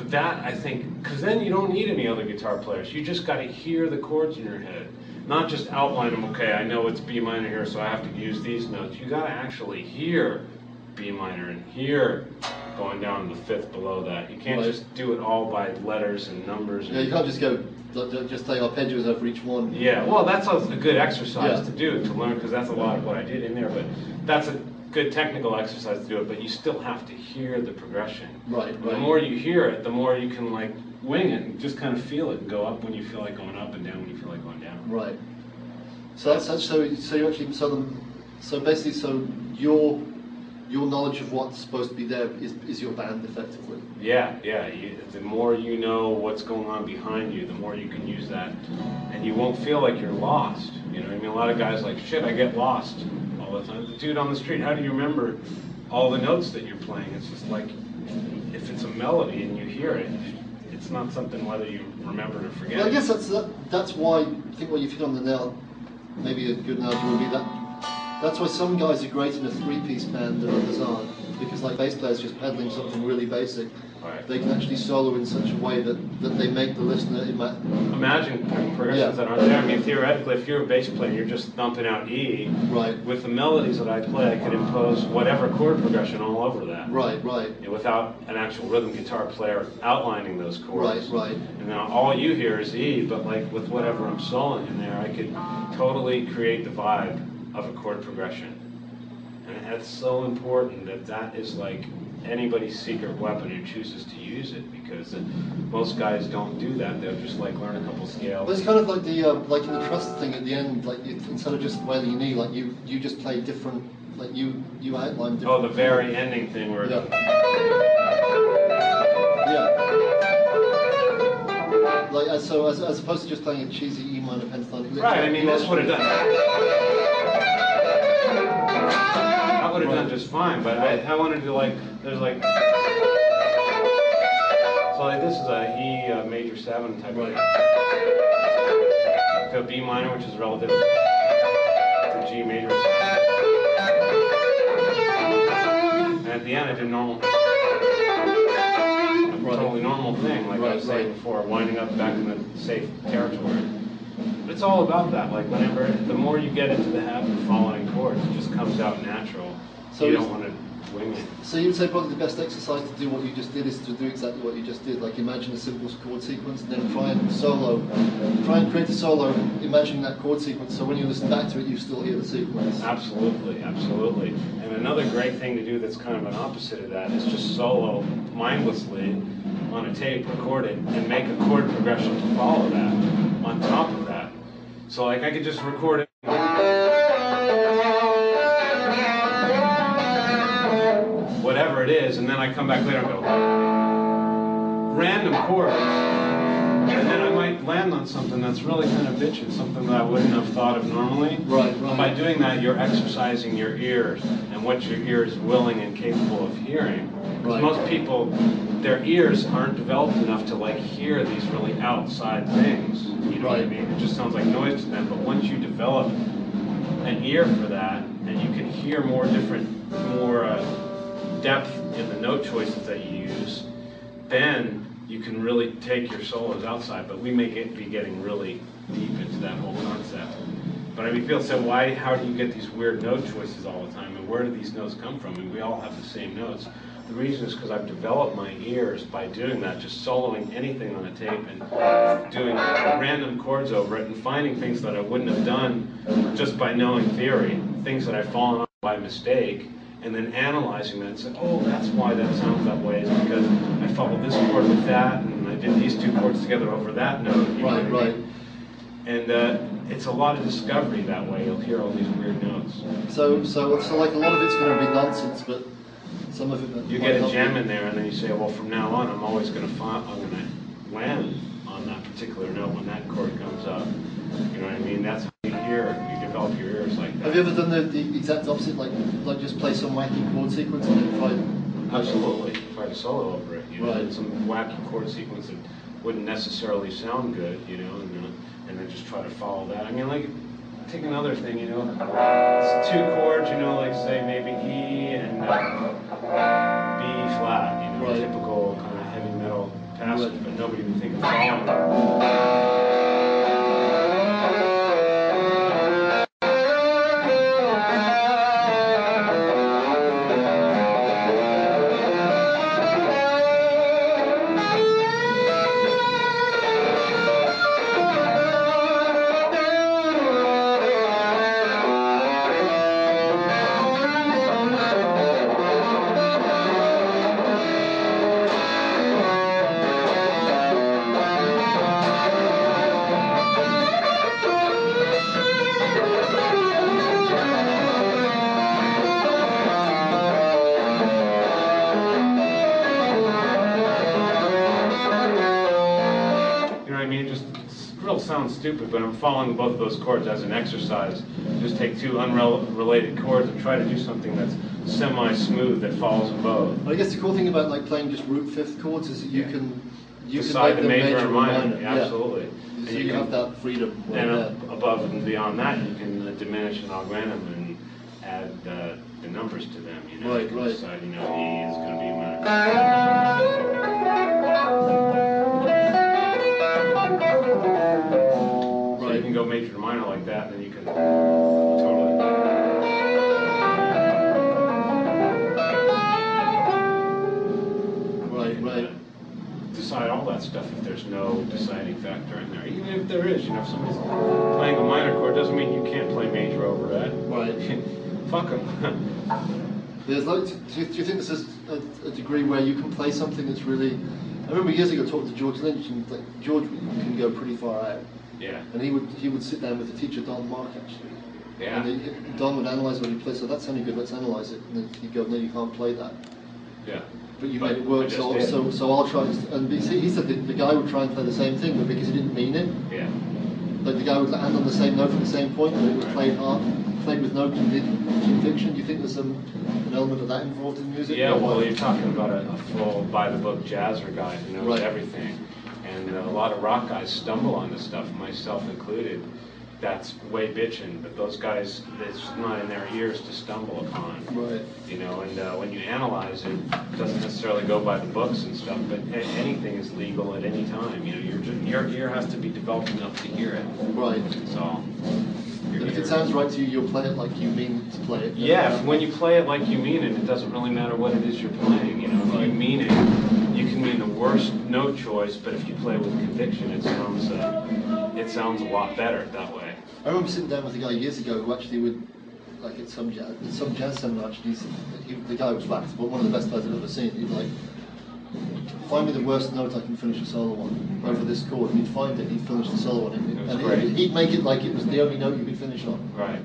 that, I think, because then you don't need any other guitar players. You just got to hear the chords in your head. Not just outline them, okay, I know it's B minor here, so I have to use these notes. You got to actually hear B minor and hear going down to the fifth below that. You can't just do it all by letters and numbers. Yeah, you can't just go, just play arpeggios over each one. Yeah, well, that's a good exercise to do, to learn, because that's a lot of what I did in there, but that's a good technical exercise to do it, but you still have to hear the progression. Right. The more you hear it, the more you can like wing it and just kind of feel it and go up when you feel like going up and down when you feel like going down. Right. So so you actually so basically your knowledge of what's supposed to be there is your band effectively. Yeah. The more you know what's going on behind you, the more you can use that, and you won't feel like you're lost. You know what I mean? A lot of guys like, shit, I get lost all the time. The dude on the street, how do you remember all the notes that you're playing? It's just like, if it's a melody and you hear it, it's not something whether you remember to forget. Well, I guess that's why I think what you've hit on the nail. Maybe a good analogy would be that's why some guys are great in a three-piece band and others aren't, because like bass players just pedaling something really basic, they can actually solo in such a way that they make the listener imagine progressions that aren't there. I mean, theoretically, if you're a bass player, you're just thumping out E. Right. With the melodies that I play, I could impose whatever chord progression all over that. Right. Without an actual rhythm guitar player outlining those chords. Right. And then all you hear is E, but like with whatever I'm soloing in there, I could totally create the vibe of a chord progression. And that's so important that is like anybody's secret weapon who chooses to use it, because most guys don't do that. They'll just like learn a couple scales. But it's kind of like the like in the trust thing at the end, like instead of just wailing your knee, like you just play different, like you outline different. Oh, the very ending thing where like so as opposed to just playing a cheesy E minor pentatonic. Right, I mean that's what it does. I would have done just fine, but I wanted to like, there's like, so like this is a E major 7 type of thing. So B minor, which is relative to G major. And at the end I did normal. Totally normal thing, like I was saying before, winding up back in the safe territory. But it's all about that, like whenever, the more you get into the habit of following chords, it just comes out natural. So you don't want to wing it. So you'd say probably the best exercise to do what you just did is to do exactly what you just did, like imagine a simple chord sequence and then try and create a solo, imagining that chord sequence, so when you listen back to it you still hear the sequence. Absolutely. And another great thing to do that's kind of an opposite of that is just solo mindlessly on a tape, record it, and make a chord progression to follow that on top of that. So like I could just record it. Whatever it is, and then I come back later and go, random chords. And then I might land on something that's really kind of bitchin', something that I wouldn't have thought of normally. Right. By doing that, you're exercising your ears and what your ear is willing and capable of hearing. Because most people, their ears aren't developed enough to like hear these really outside things. You know what I mean? It just sounds like noise to them. But once you develop an ear for that, and you can hear more depth in the note choices that you use, then you can really take your solos outside. But we may be getting really deep into that whole concept. But I mean, people say, how do you get these weird note choices all the time, and where do these notes come from? And we all have the same notes. The reason is because I've developed my ears by doing that, just soloing anything on a tape and doing random chords over it and finding things that I wouldn't have done just by knowing theory, things that I've fallen on by mistake, and then analyzing that and saying, oh, that's why that sounds that way, is because I followed this chord with that, and I did these two chords together over that note. You know what I mean? And it's a lot of discovery that way. You'll hear all these weird notes. So like a lot of it's going to be nonsense, but some of it. You get a gem in there, and then you say, well, from now on, I'm always going to land on that particular note when that chord comes up. You know what I mean? That's how you hear. You develop your ears like that. Have you ever done the exact opposite, like just play some wacky chord sequence and then try? Absolutely. Try to solo over it. You know, some wacky chord sequence that wouldn't necessarily sound good. You know, and then just try to follow that. I mean, like, take another thing, you know, it's two chords, you know, like say maybe E and B flat, you know, typical kind of heavy metal pattern. nobody would think of following. I mean, it still sounds stupid, but I'm following both of those chords as an exercise. Just take two unrelated chords and try to do something that's semi-smooth that follows them both. I guess the cool thing about like playing just root fifth chords is that you can decide the make them major and minor. Yeah. Absolutely. So you have that freedom. And above and beyond that, you can diminish and augment them and add the numbers to them. You know, Right, you can right. decide, you know, E is going to be minor. So you can go major to minor like that, and then you can totally. Right. Decide all that stuff if there's no deciding factor in there. Even if there is, you know, if somebody's playing a minor chord, doesn't mean you can't play major over that. Right. Fuck them. There's like, do you think this is a degree where you can play something that's really? I remember years ago talking to George Lynch, and like George can go pretty far out. Yeah. And he would sit down with the teacher Don Mark actually. Yeah. And Don would analyze what he plays. So that's sounding good. Let's analyze it. And then he'd go, no, you can't play that. Yeah. But you made it work. I just So did. I'll try. And he said the guy would try and play the same thing, but because he didn't mean it, Yeah. like the guy would land on the same note at the same point, but it was played hard, played with no conviction. Do you think there's an element of that involved in music? Yeah, well, you're talking about a full by-the-book jazzer guy who knows Right. everything. And a lot of rock guys stumble on this stuff, myself included. That's way bitching, but those guys, it's not in their ears to stumble upon. Right. You know, and when you analyze it, it doesn't necessarily go by the books and stuff, but anything is legal at any time. You know, your ear has to be developed enough to hear it. Right. That's all. Your And if ear- it sounds right to you, you'll play it like you mean to play it. Yeah, when you play it like you mean it, it doesn't really matter what it is you're playing. You know, if you mean it, you can mean the worst note choice, but if you play with conviction, it sounds a lot better that way. I remember sitting down with a guy years ago who actually would, like at some jazz seminar, actually, the guy was wax, but one of the best players I've ever seen. He'd like, find me the worst note I can finish a solo on over this chord. He'd find it, he'd finish the solo on it, It was and great. he'd make it like it was the only note you could finish on. Right.